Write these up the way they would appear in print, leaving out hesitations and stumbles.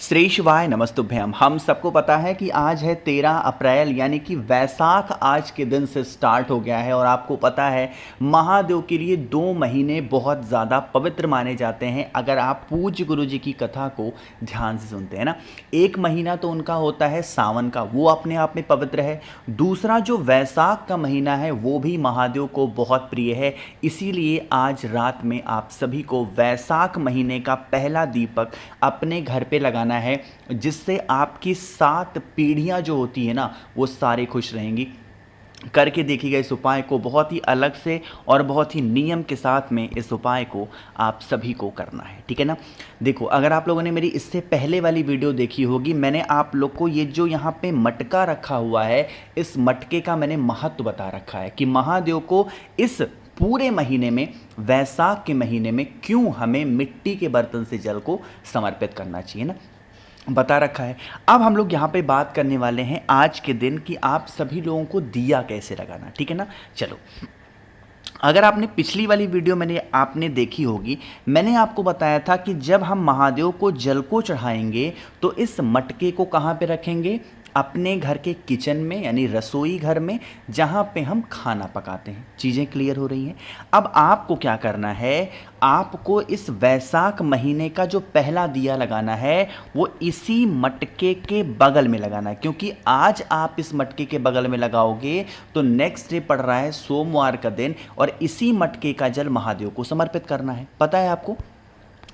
श्री शिवाय नमस्तुभ्यम। हम सबको पता है कि आज है 13 अप्रैल यानी कि वैसाख आज के दिन से स्टार्ट हो गया है। और आपको पता है महादेव के लिए 2 महीने बहुत ज़्यादा पवित्र माने जाते हैं। अगर आप पूज्य गुरु जी की कथा को ध्यान से सुनते हैं ना, एक महीना तो उनका होता है सावन का, वो अपने आप में पवित्र है। दूसरा जो वैसाख का महीना है वो भी महादेव को बहुत प्रिय है। इसीलिए आज रात में आप सभी को वैसाख महीने का पहला दीपक अपने घर पे लगाना है, जिससे आपकी 7 पीढ़ियां जो होती है ना वो सारे खुश रहेंगी। करके देखिएगा इस उपाय को, बहुत ही अलग से और बहुत ही नियम के साथ में इस उपाय को आप सभी को करना है, ठीक है ना। देखो, अगर आप लोगों ने मेरी इससे पहले वाली वीडियो देखी होगी, मैंने आप लोग को ये जो यहाँ पे मटका रखा हुआ है, इस मटके का मैंने महत्व बता रखा है कि महादेव को इस पूरे महीने में, वैसाख के महीने में, क्यों हमें मिट्टी के बर्तन से जल को समर्पित करना चाहिए ना, बता रखा है। अब हम लोग यहाँ पे बात करने वाले हैं आज के दिन कि आप सभी लोगों को दिया कैसे लगाना, ठीक है ना। चलो, अगर आपने पिछली वाली वीडियो आपने देखी होगी, मैंने आपको बताया था कि जब हम महादेव को जल को चढ़ाएंगे तो इस मटके को कहाँ पे रखेंगे, अपने घर के किचन में, यानी रसोई घर में, जहाँ पे हम खाना पकाते हैं। चीज़ें क्लियर हो रही हैं। अब आपको क्या करना है, आपको इस वैसाख महीने का जो पहला दिया लगाना है वो इसी मटके के बगल में लगाना है, क्योंकि आज आप इस मटके के बगल में लगाओगे तो नेक्स्ट डे पड़ रहा है सोमवार का दिन, और इसी मटके का जल महादेव को समर्पित करना है। पता है आपको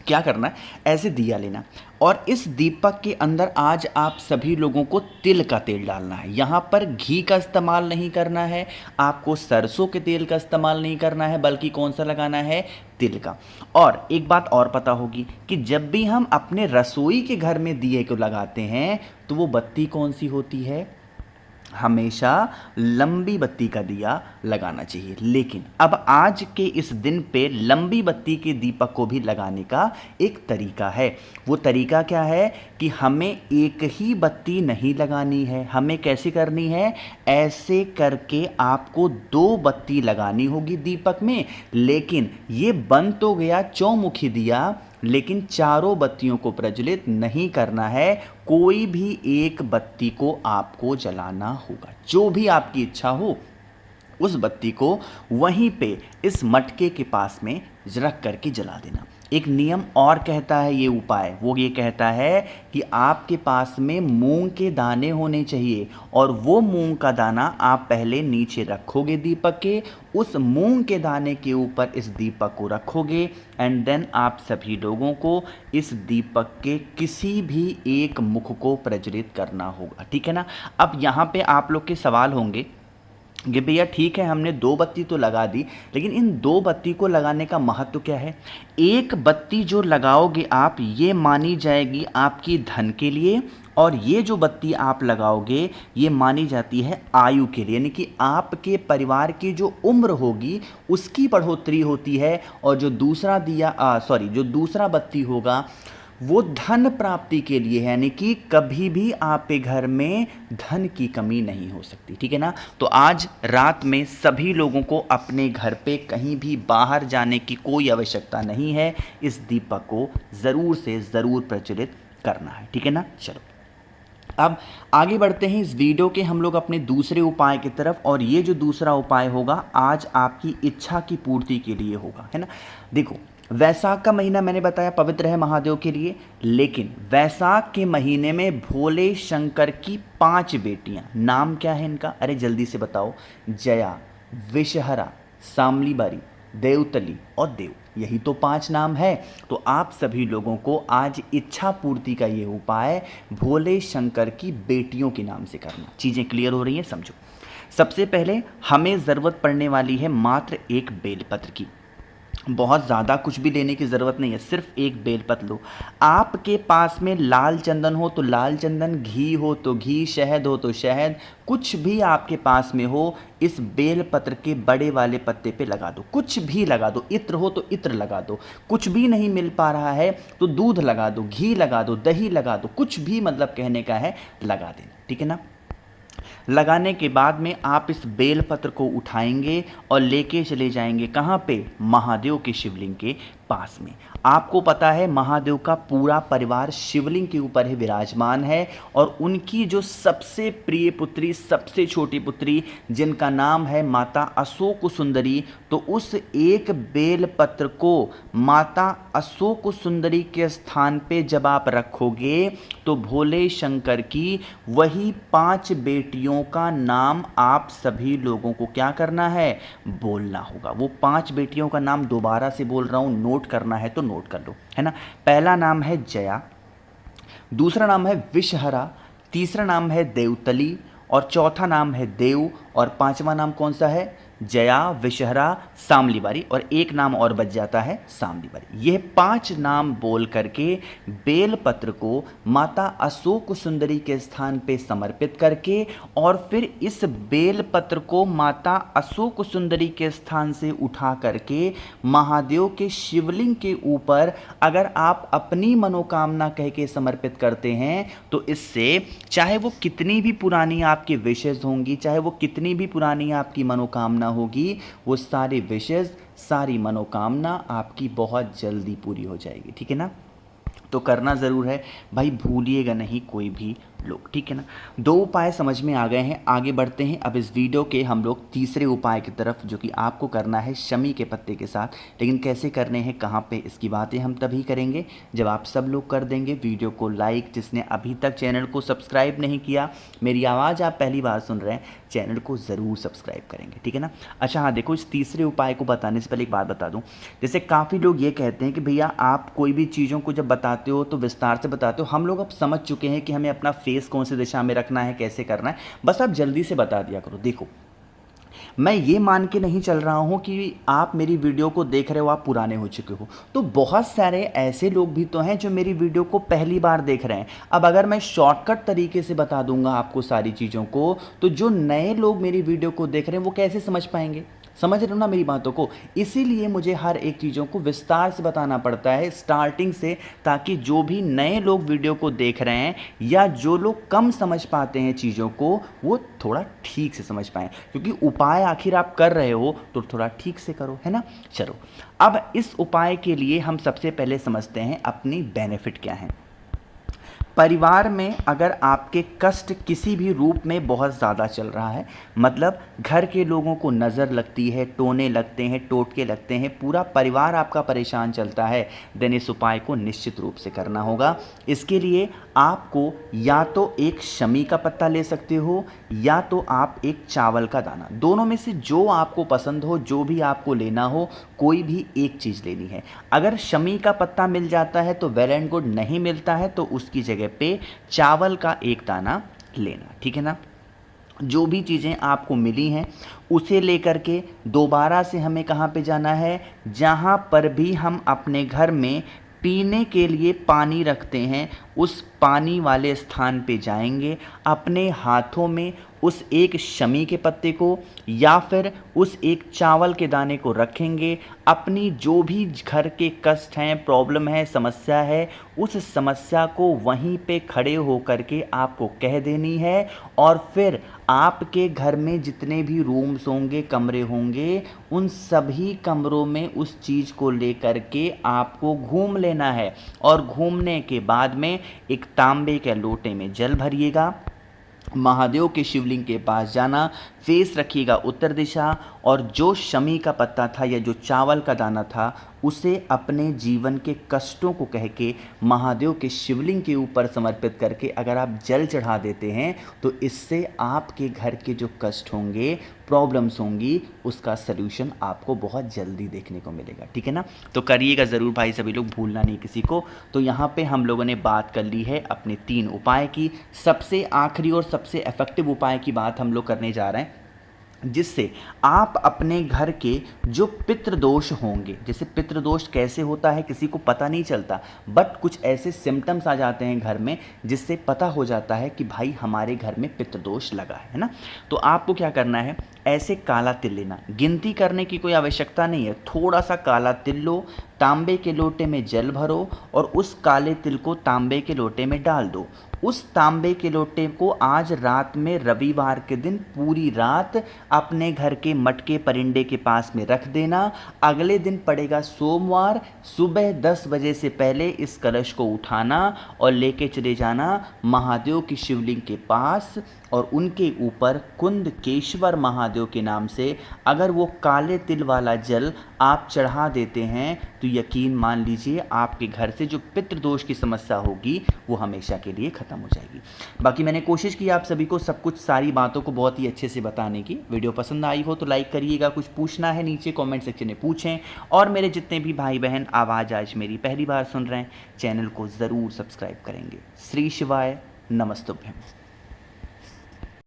क्या करना है? ऐसे दिया लेना और इस दीपक के अंदर आज आप सभी लोगों को तिल का तेल डालना है। यहाँ पर घी का इस्तेमाल नहीं करना है, आपको सरसों के तेल का इस्तेमाल नहीं करना है, बल्कि कौन सा लगाना है, तिल का। और एक बात और पता होगी कि जब भी हम अपने रसोई के घर में दिए को लगाते हैं तो वो बत्ती कौन सी होती है, हमेशा लंबी बत्ती का दिया लगाना चाहिए। लेकिन अब आज के इस दिन पे लंबी बत्ती के दीपक को भी लगाने का एक तरीका है। वो तरीका क्या है कि हमें एक ही बत्ती नहीं लगानी है, हमें कैसे करनी है, ऐसे करके आपको 2 बत्ती लगानी होगी दीपक में। लेकिन ये बन तो गया चौमुखी दिया, लेकिन चारों बत्तियों को प्रज्वलित नहीं करना है। कोई भी एक बत्ती को आपको जलाना होगा, जो भी आपकी इच्छा हो उस बत्ती को वहीं पे इस मटके के पास में रख करके जला देना। एक नियम और कहता है ये उपाय, वो ये कहता है कि आपके पास में मूंग के दाने होने चाहिए, और वो मूंग का दाना आप पहले नीचे रखोगे दीपक के, उस मूंग के दाने के ऊपर इस दीपक को रखोगे, एंड देन आप सभी लोगों को इस दीपक के किसी भी एक मुख को प्रज्वलित करना होगा, ठीक है ना। अब यहाँ पे आप लोग के सवाल होंगे कि भैया ठीक है, हमने 2 बत्ती तो लगा दी, लेकिन इन 2 बत्ती को लगाने का महत्व क्या है। एक बत्ती जो लगाओगे आप, ये मानी जाएगी आपकी धन के लिए, और ये जो बत्ती आप लगाओगे ये मानी जाती है आयु के लिए, यानी कि आपके परिवार की जो उम्र होगी उसकी बढ़ोतरी होती है। और जो दूसरा जो दूसरा बत्ती होगा वो धन प्राप्ति के लिए है, यानी कि कभी भी आपके घर में धन की कमी नहीं हो सकती, ठीक है ना। तो आज रात में सभी लोगों को अपने घर पे कहीं भी बाहर जाने की कोई आवश्यकता नहीं है, इस दीपक को ज़रूर से ज़रूर प्रज्वलित करना है, ठीक है ना। चलो, अब आगे बढ़ते हैं इस वीडियो के हम लोग अपने दूसरे उपाय की तरफ। और ये जो दूसरा उपाय होगा आज आपकी इच्छा की पूर्ति के लिए होगा, है ना। देखो, वैसाख का महीना मैंने बताया पवित्र है महादेव के लिए, लेकिन वैसाख के महीने में भोले शंकर की 5 बेटियां, नाम क्या है इनका, अरे जल्दी से बताओ, जया, विषहरा, सामलीबारी, देवतली और देव, यही तो 5 नाम है। तो आप सभी लोगों को आज इच्छा पूर्ति का ये उपाय भोले शंकर की बेटियों के नाम से करना। चीज़ें क्लियर हो रही हैं, समझो। सबसे पहले हमें ज़रूरत पड़ने वाली है मात्र एक बेलपत्र की। बहुत ज़्यादा कुछ भी लेने की ज़रूरत नहीं है, सिर्फ एक बेलपत्र लो। आपके पास में लाल चंदन हो तो लाल चंदन, घी हो तो घी, शहद हो तो शहद, कुछ भी आपके पास में हो, इस बेलपत्र के बड़े वाले पत्ते पे लगा दो, कुछ भी लगा दो। इत्र हो तो इत्र लगा दो, कुछ भी नहीं मिल पा रहा है तो दूध लगा दो, घी लगा दो, दही लगा दो, कुछ भी मतलब कहने का है लगा देना, ठीक है ना। लगाने के बाद में आप इस बेलपत्र को उठाएंगे और लेके चले जाएंगे कहाँ पे, महादेव के शिवलिंग के पास में। आपको पता है महादेव का पूरा परिवार शिवलिंग के ऊपर ही विराजमान है और उनकी जो सबसे प्रिय पुत्री, सबसे छोटी पुत्री, जिनका नाम है माता अशोक सुंदरी, तो उस एक बेल पत्र को माता अशोक सुंदरी के स्थान पे जब आप रखोगे तो भोले शंकर की वही 5 बेटियों का नाम आप सभी लोगों को क्या करना है, बोलना होगा। वो 5 बेटियों का नाम दोबारा से बोल रहा हूँ, नोट करना है तो नोट कर लो, है ना। पहला नाम है जया, दूसरा नाम है विषहरा, तीसरा नाम है देवतली और चौथा नाम है देव और पांचवा नाम कौन सा है, जया, विषहरा, सामलीवारी और एक नाम और बच जाता है सामलीवारी। यह 5 नाम बोल करके बेलपत्र को माता अशोक सुंदरी के स्थान पे समर्पित करके और फिर इस बेलपत्र को माता अशोक सुंदरी के स्थान से उठा करके महादेव के शिवलिंग के ऊपर अगर आप अपनी मनोकामना कह के समर्पित करते हैं तो इससे चाहे वो कितनी भी पुरानी आपकी विशेष होंगी, चाहे वो कितनी भी पुरानी आपकी मनोकामना होगी, वो सारी विशेष, सारी मनोकामना आपकी बहुत जल्दी पूरी हो जाएगी। ठीक है ना। तो करना ज़रूर है भाई, भूलिएगा नहीं कोई भी लोग, ठीक है ना। 2 उपाय समझ में आ गए हैं, आगे बढ़ते हैं। अब इस वीडियो के हम लोग तीसरे उपाय की तरफ, जो कि आपको करना है शमी के पत्ते के साथ। लेकिन कैसे करने हैं, कहाँ पे, इसकी बातें हम तभी करेंगे जब आप सब लोग कर देंगे वीडियो को लाइक। जिसने अभी तक चैनल को सब्सक्राइब नहीं किया, मेरी आवाज़ आप पहली बार सुन रहे हैं, चैनल को ज़रूर सब्सक्राइब करेंगे, ठीक है ना। अच्छा हाँ, देखो, इस तीसरे उपाय को बताने से पहले एक बात बता दूँ। जैसे काफ़ी लोग ये कहते हैं कि भैया आप कोई भी चीज़ों को जब बताते हो तो विस्तार से बताते हो। हम लोग अब समझ चुके हैं कि हमें अपना फेस कौन सी दिशा में रखना है, कैसे करना है, बस आप जल्दी से बता दिया करो। देखो, मैं ये मान के नहीं चल रहा हूँ कि आप मेरी वीडियो को देख रहे हो आप पुराने हो चुके हो। तो बहुत सारे ऐसे लोग भी तो हैं जो मेरी वीडियो को पहली बार देख रहे हैं। अब अगर मैं शॉर्टकट तरीके से बता दूंगा आपको सारी चीज़ों को, तो जो नए लोग मेरी वीडियो को देख रहे हैं वो कैसे समझ पाएंगे। समझ रहे हो ना मेरी बातों को। इसीलिए मुझे हर एक चीज़ों को विस्तार से बताना पड़ता है स्टार्टिंग से, ताकि जो भी नए लोग वीडियो को देख रहे हैं या जो लोग कम समझ पाते हैं चीज़ों को, वो थोड़ा ठीक से समझ पाएँ। क्योंकि उपाय आखिर आप कर रहे हो तो थोड़ा ठीक से करो, है ना। चलो, अब इस उपाय के लिए हम सबसे पहले समझते हैं अपनी बेनिफिट क्या है। परिवार में अगर आपके कष्ट किसी भी रूप में बहुत ज़्यादा चल रहा है, मतलब घर के लोगों को नज़र लगती है, टोने लगते हैं, टोटके लगते हैं, पूरा परिवार आपका परेशान चलता है, देन इस उपाय को निश्चित रूप से करना होगा। इसके लिए आपको या तो एक शमी का पत्ता ले सकते हो या तो आप एक चावल का दाना, दोनों में से जो आपको पसंद हो, जो भी आपको लेना हो, कोई भी एक चीज़ लेनी है। अगर शमी का पत्ता मिल जाता है तो वेल एंड गुड, नहीं मिलता है तो उसकी जगह पे चावल का एक दाना लेना, ठीक है ना। जो भी चीज़ें आपको मिली हैं उसे लेकर के दोबारा से हमें कहाँ पे जाना है, जहाँ पर भी हम अपने घर में पीने के लिए पानी रखते हैं उस पानी वाले स्थान पे जाएंगे, अपने हाथों में उस एक शमी के पत्ते को या फिर उस एक चावल के दाने को रखेंगे। अपनी जो भी घर के कष्ट हैं, प्रॉब्लम है, समस्या है, उस समस्या को वहीं पे खड़े होकर के आपको कह देनी है और फिर आपके घर में जितने भी रूम्स होंगे, कमरे होंगे, उन सभी कमरों में उस चीज़ को लेकर के आपको घूम लेना है और घूमने के बाद में एक तांबे के लोटे में जल भरिएगा, महादेव के शिवलिंग के पास जाना, फेस रखिएगा उत्तर दिशा और जो शमी का पत्ता था या जो चावल का दाना था उसे अपने जीवन के कष्टों को कह के महादेव के शिवलिंग के ऊपर समर्पित करके अगर आप जल चढ़ा देते हैं तो इससे आपके घर के जो कष्ट होंगे, प्रॉब्लम्स होंगी, उसका सल्यूशन आपको बहुत जल्दी देखने को मिलेगा, ठीक है ना। तो करिएगा ज़रूर भाई, सभी लोग, भूलना नहीं किसी को। तो यहाँ पे हम लोगों ने बात कर ली है अपने 3 उपाय की। सबसे आखिरी और सबसे इफेक्टिव उपाय की बात हम लोग करने जा रहे हैं, जिससे आप अपने घर के जो पितृदोष होंगे, जैसे पितृदोष कैसे होता है किसी को पता नहीं चलता, बट कुछ ऐसे सिम्टम्स आ जाते हैं घर में जिससे पता हो जाता है कि भाई हमारे घर में पितृदोष लगा है ना। तो आपको क्या करना है, ऐसे काला तिल लेना। गिनती करने की कोई आवश्यकता नहीं है, थोड़ा सा काला तिल लो, तांबे के लोटे में जल भरो और उस काले तिल को तांबे के लोटे में डाल दो। उस तांबे के लोटे को आज रात में, रविवार के दिन पूरी रात अपने घर के मटके परिंडे के पास में रख देना। अगले दिन पड़ेगा सोमवार, सुबह 10 बजे से पहले इस कलश को उठाना और लेके चले जाना महादेव की शिवलिंग के पास और उनके ऊपर कुंदकेश्वर महादेव के नाम से अगर वो काले तिल वाला जल आप चढ़ा देते हैं तो यकीन मान लीजिए आपके घर से जो पितृदोष की समस्या होगी वो हमेशा के लिए ख़त्म हो जाएगी। बाकी मैंने कोशिश की आप सभी को सब कुछ, सारी बातों को बहुत ही अच्छे से बताने की। वीडियो पसंद आई हो तो लाइक करिएगा, कुछ पूछना है नीचे कमेंट सेक्शन में पूछें, और मेरे जितने भी भाई बहन आवाज़ आज मेरी पहली बार सुन रहे हैं चैनल को ज़रूर सब्सक्राइब करेंगे। श्री शिवाय, नमस्तुभ्यम।